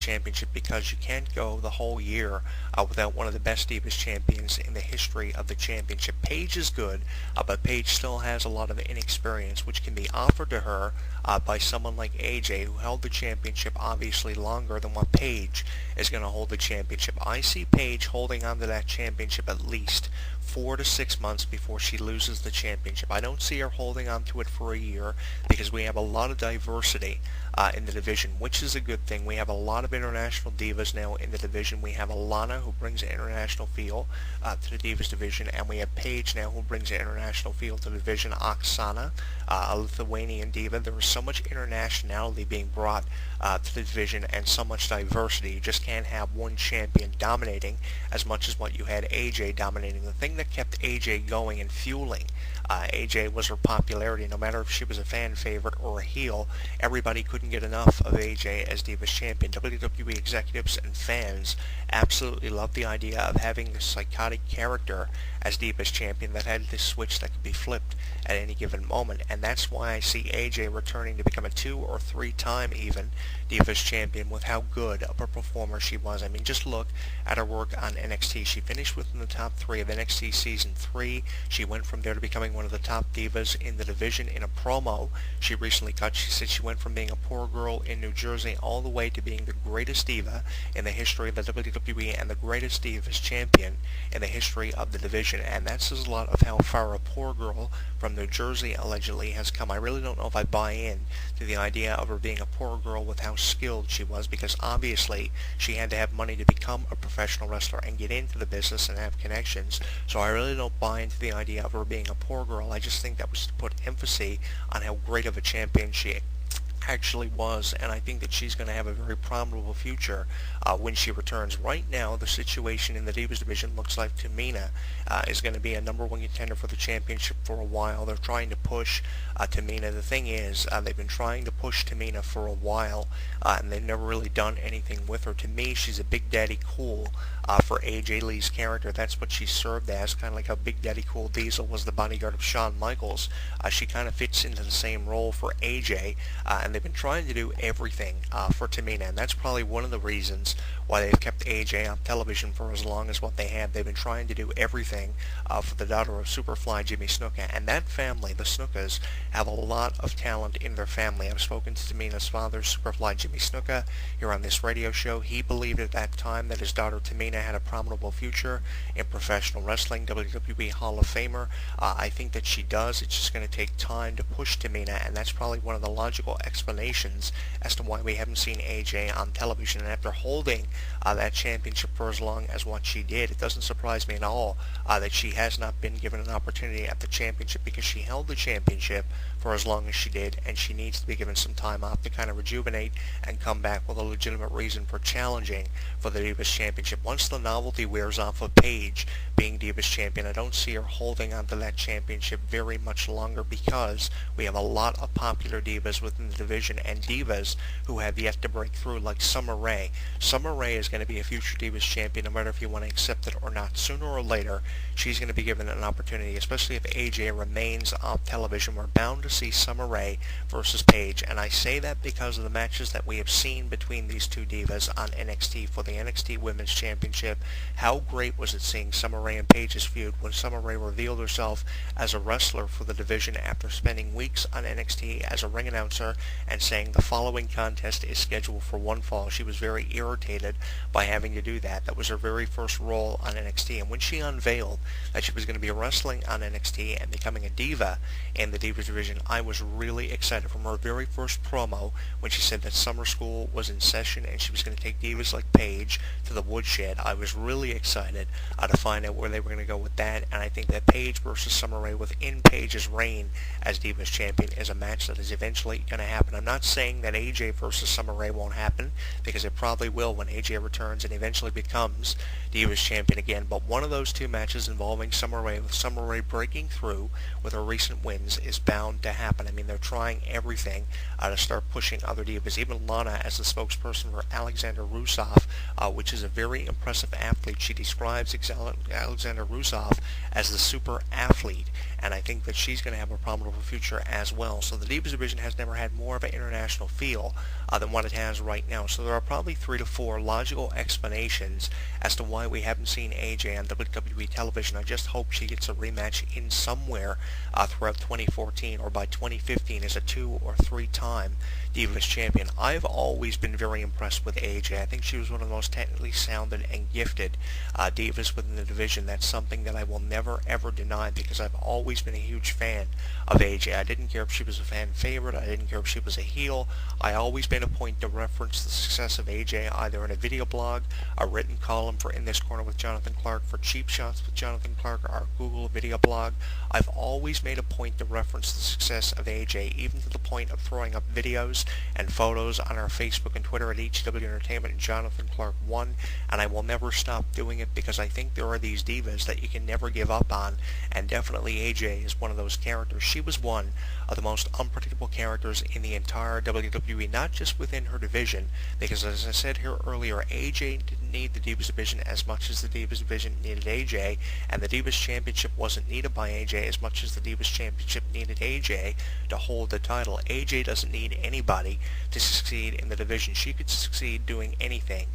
Championship because you can't go the whole year without one of the best Divas champions in the history of the championship. Paige is good, but Paige still has a lot of inexperience, which can be offered to her by someone like AJ, who held the championship obviously longer than what Paige is going to hold the championship. I see Paige holding on to that championship at least 4 to 6 months before she loses the championship. I don't see her holding on to it for a year because we have a lot of diversity in the division, which is a good thing. We have a lot of international divas now in the division. We have Alana, who brings an international feel to the divas division, and we have Paige now, who brings an international feel to the division. Oksana, a Lithuanian diva. There is so much internationality being brought to the division and so much diversity. You just can't have one champion dominating as much as what you had AJ dominating. The thing that kept AJ going and fueling AJ was her popularity. No matter if she was a fan favorite or a heel, everybody couldn't get enough of AJ as Divas champion. WWE executives and fans absolutely loved the idea of having this psychotic character as Divas champion that had this switch that could be flipped at any given moment, and that's why I see AJ returning to become a 2 or 3-time even Divas champion with how good of a performer she was. I mean, just look at her work on NXT. She finished within the top 3 of NXT Season 3. She went from there to becoming one of the top divas in the division. In a promo she recently cut, she said she went from being a poor girl in New Jersey all the way to being the greatest diva in the history of the WWE and the greatest Divas champion in the history of the division, and that says a lot of how far a poor girl from New Jersey allegedly has come. I really don't know if I buy in to the idea of her being a poor girl with how skilled she was, because obviously she had to have money to become a professional wrestler and get into the business and have connections. So I really don't buy into the idea of her being a poor girl. I just think that was to put emphasis on how great of a champion she actually was, and I think that she's going to have a very prominent future when she returns. Right now, the situation in the Divas division looks like Tamina is going to be a number 1 contender for the championship for a while. They're trying to push Tamina. The thing is, they've been trying to push Tamina for a while, and they've never really done anything with her. To me, she's a Big Daddy Cool for AJ Lee's character. That's what she served as, kind of like how Big Daddy Cool Diesel was the bodyguard of Shawn Michaels. She kind of fits into the same role for AJ, and they've been trying to do everything for Tamina, and that's probably one of the reasons why they've kept AJ on television for as long as what they have. They've been trying to do everything for the daughter of Superfly Jimmy Snuka, and that family, the Snukas, have a lot of talent in their family. I've spoken to Tamina's father, Superfly Jimmy Snuka, here on this radio show. He believed at that time that his daughter Tamina had a prominent future in professional wrestling, WWE Hall of Famer. I think that she does. It's just going to take time to push Tamina, and that's probably one of the logical explanations as to why we haven't seen AJ on television. And after holding that championship for as long as what she did, it doesn't surprise me at all that she has not been given an opportunity at the championship, because she held the championship for as long as she did, and she needs to be given some time off to kind of rejuvenate and come back with a legitimate reason for challenging for the Divas Championship. Once the novelty wears off of Paige being Divas Champion, I don't see her holding on to that championship very much longer, because we have a lot of popular divas within the division and divas who have yet to break through, like Summer Rae. Summer Rae is going to be a future Divas Champion no matter if you want to accept it or not. Sooner or later, she's going to be given an opportunity, especially if AJ remains on television. We're bound to see Summer Rae versus Paige, and I say that because of the matches that we have seen between these two divas on NXT for the NXT Women's Championship. How great was it seeing Summer Rae and Paige's feud when Summer Rae revealed herself as a wrestler for the division after spending weeks on NXT as a ring announcer and saying the following contest is scheduled for one fall. She was very irritated by having to do that. That was her very first role on NXT, and when she unveiled that she was going to be wrestling on NXT and becoming a diva in the Divas division, I was really excited. From her very first promo, when she said that summer school was in session and she was going to take divas like Paige to the woodshed, I was really excited to find out where they were going to go with that, and I think that Paige versus Summer Rae within Paige's reign as Divas Champion is a match that is eventually going to happen. I'm not saying that AJ versus Summer Rae won't happen, because it probably will when AJ returns and eventually becomes Divas Champion again, but one of those two matches involving Summer Rae, with Summer Rae breaking through with her recent wins, is bound to happen. I mean, they're trying everything to start pushing other divas. Even Lana, as the spokesperson for Alexander Rusev, which is a very impressive athlete. She describes Alexander Rusev as the super athlete, and I think that she's going to have a prominent future as well. So the Divas division has never had more of an international feel than what it has right now. So there are probably 3 to 4 logical explanations as to why we haven't seen AJ on WWE television. I just hope she gets a rematch in somewhere throughout 2014 or by 2015 as a 2 or 3 time Divas champion. I've always been very impressed with AJ. I think she was one of the most technically sounded and gifted divas within the division. That's something that I will never ever deny because I've always been a huge fan of AJ. I didn't care if she was a fan favorite. I didn't care if she was a heel. I always made a point to reference the success of AJ either in a video blog, a written column for In This Corner with Jonathan Clarke, for Cheap Shots with Jonathan Clarke, our Google video blog. I've always made a point to reference the success of AJ, even to the point of throwing up videos and photos on our Facebook and Twitter at HW Entertainment and Jonathan Clarke 1, and I will never stop doing it because I think there are these divas that you can never give up on, and definitely AJ is one of those characters. She was one of the most unpredictable characters in the entire WWE, not just within her division, because as I said here earlier, AJ didn't need the Divas division as much as the Divas division needed AJ, and the Divas Championship wasn't needed by AJ as much as the Divas Championship needed AJ to hold the title. AJ doesn't need anybody to succeed in the division. She could succeed doing anything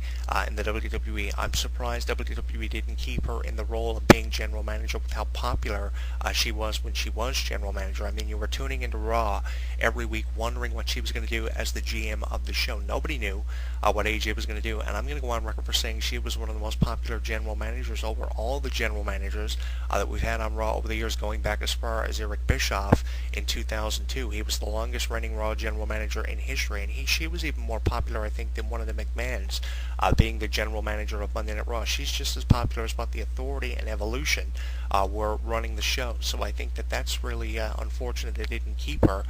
in the WWE. I'm surprised WWE didn't keep her in the role of being general manager with how popular she was when she was general manager. I mean, you were tuning into Raw every week wondering what she was going to do as the GM of the show. Nobody knew what AJ was going to do, and I'm going to go on record for saying she was one of the most popular general managers over all the general managers that we've had on Raw over the years, going back as far as Eric Bischoff in 2002. He was the longest reigning Raw general manager in history, and she was even more popular, I think, than one of the McMahons, being the general manager of Monday Night Raw. She's just as popular as what the Authority and Evolution were running the show. So I think that that's really unfortunate they didn't keep her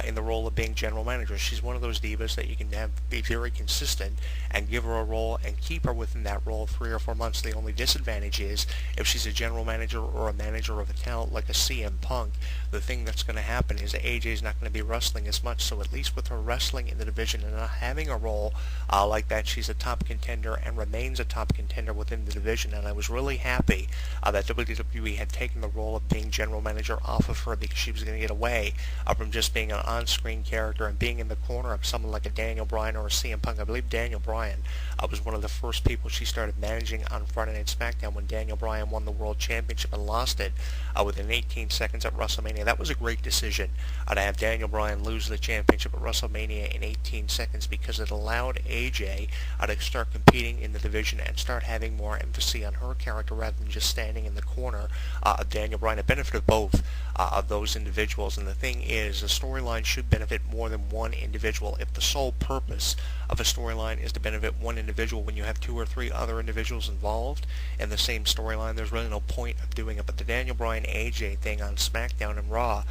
in the role of being general manager. She's one of those divas that you can be very consistent and give her a role and keep her within that role 3 or 4 months. The only disadvantage is if she's a general manager or a manager of a talent like a CM Punk, the thing that's going to happen is that AJ's not going to be wrestling as much. So at least with her wrestling in the division and not having a role like that, she's a top contender and remains a top contender within the division. And I was really happy that WWE had taken the role of being general manager off of her because she was going to get away from just being an on-screen character and being in the corner of someone like a Daniel Bryan or a CM Punk. I believe Daniel Bryan was one of the first people she started managing on Friday Night SmackDown when Daniel Bryan won the World Championship and lost it within 18 seconds at WrestleMania. That was a great decision to have Daniel Bryan lose the championship at WrestleMania in 18 seconds because it allowed AJ to start competing in the division and start having more emphasis on her character rather than just standing in the corner of Daniel Bryan. It benefited both of those individuals, and the thing is, a storyline should benefit more than one individual. If the sole purpose of a storyline is to benefit one individual when you have 2 or 3 other individuals involved in the same storyline, there's really no point of doing it. But the Daniel Bryan AJ thing on SmackDown and Raw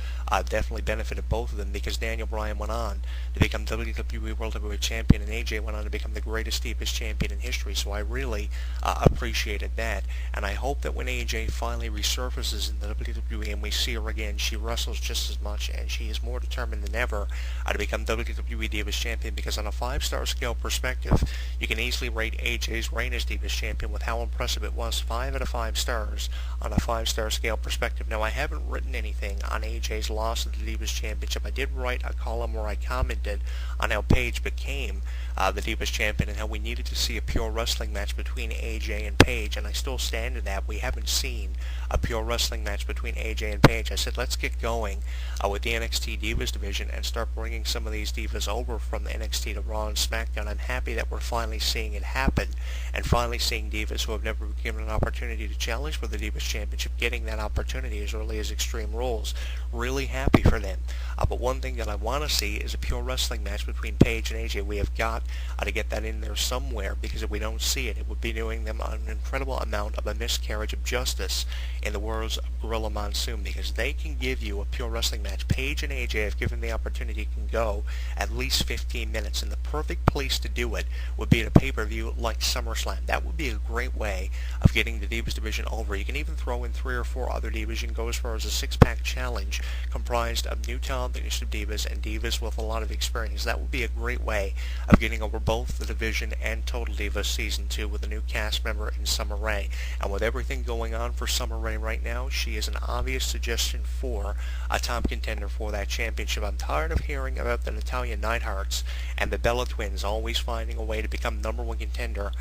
definitely benefited both of them because Daniel Bryan went on to become WWE World Heavyweight Champion and AJ went on to become the greatest deepest champion in history. So I really appreciated that, and I hope that when AJ finally resurfaces in the WWE and we see her again, she wrestles just as much and she is more determined than ever to become WWE Divas Champion, because on a 5-star scale perspective, you can easily rate AJ's reign as Divas Champion with how impressive it was. 5 out of 5 stars on a 5-star scale perspective. Now, I haven't written anything on AJ's loss of the Divas Championship. I did write a column where I commented on how Paige became the Divas Champion and how we needed to see a pure wrestling match between AJ and Paige, and I still stand to that. We haven't seen a pure wrestling match between AJ and Paige. I said, let's get going with the NXT Divas division and start bringing some of these divas over from the NXT to Raw and SmackDown. I'm happy that we're finally seeing it happen and finally seeing divas who have never been given an opportunity to challenge for the Divas Championship getting that opportunity as early as Extreme Rules. Really happy for them. But one thing that I want to see is a pure wrestling match between Paige and AJ. We have got to get that in there somewhere, because if we don't see it, it would be doing them an incredible amount of a miscarriage of justice in the words of Gorilla Monsoon, because they can give you a pure wrestling match. Paige and AJ, if given the opportunity, can go at least 15 minutes, and the perfect place to do it would be at a pay-per-view like SummerSlam. That would be a great way of getting the Divas division over. You can even throw in 3 or 4 other divas. You can go as far as a 6-pack challenge comprised of new talent, initiative divas, and divas with a lot of experience. That would be a great way of getting over both the division and Total Divas Season 2 with a new cast member in Summer Rae. And with everything going on for Summer Rae right now, she is an obvious suggestion for a top contender for that championship. I'm tired of hearing about the Natalya Neidharts and the Bella Twins always finding a way to become number one contender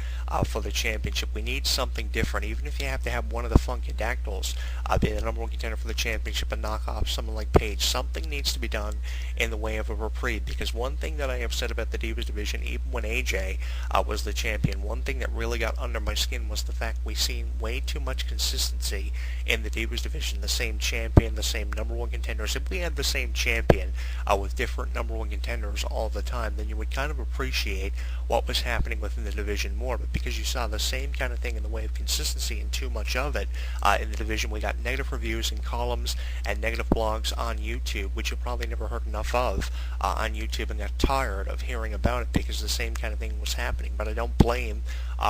for the championship. We need something different, even if you have to have one of the Funkadactyls be the number one contender for the championship and knock off someone like Paige. Something needs to be done in the way of a reprieve, because one thing that I have said about the Divas division, even when AJ was the champion, one thing that really got under my skin was the fact we've seen way too much consistency in the Divas division. The same champion, the same number one contenders. If we had the same champion with different number one contenders all the time, then you would kind of appreciate what was happening within the division more. But because you saw the same kind of thing in the way of consistency and too much of it in the division, we got negative reviews and columns and negative blogs on YouTube, which you probably never heard enough of on YouTube, and got tired of hearing about it because the same kind of thing was happening. But I don't blame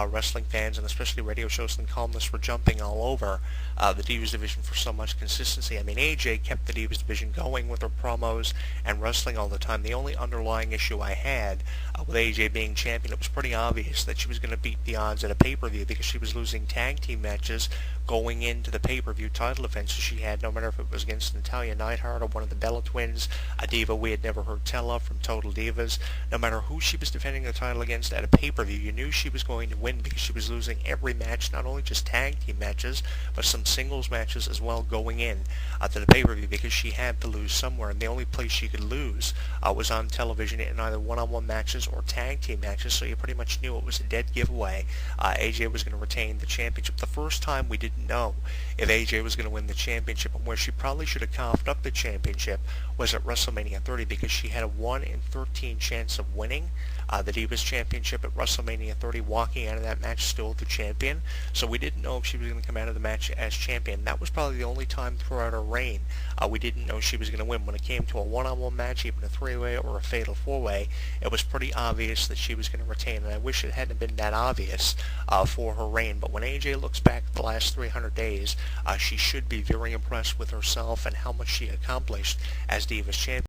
wrestling fans, and especially radio shows and columnists, for jumping all over the Divas division for so much consistency. I mean, AJ kept the Divas division going with her promos and wrestling all the time. The only underlying issue I had with AJ being champion, it was pretty obvious that she was going to beat the odds at a pay-per-view because she was losing tag team matches going into the pay-per-view title defenses she had, no matter if it was against Natalya Neidhart or one of the Bella Twins, a diva we had never heard tell of from Total Divas. No matter who she was defending the title against at a pay-per-view, you knew she was going to win because she was losing every match, not only just tag team matches, but some singles matches as well going in to the pay-per-view, because she had to lose somewhere, and the only place she could lose was on television in either one-on-one matches or tag team matches, so you pretty much knew it was a dead giveaway. AJ was going to retain the championship. The first time we didn't know if AJ was going to win the championship, and where she probably should have coughed up the championship was at WrestleMania 30, because she had a 1 in 13 chance of winning the Divas Championship at WrestleMania 30, walking out of that match still the champion. So we didn't know if she was going to come out of the match as champion. That was probably the only time throughout her reign we didn't know she was going to win. When it came to a one-on-one match, even a three-way or a fatal four-way, it was pretty obvious that she was going to retain, and I wish it hadn't been that obvious for her reign. But when AJ looks back at the last 300 days, she should be very impressed with herself and how much she accomplished as Divas Champion.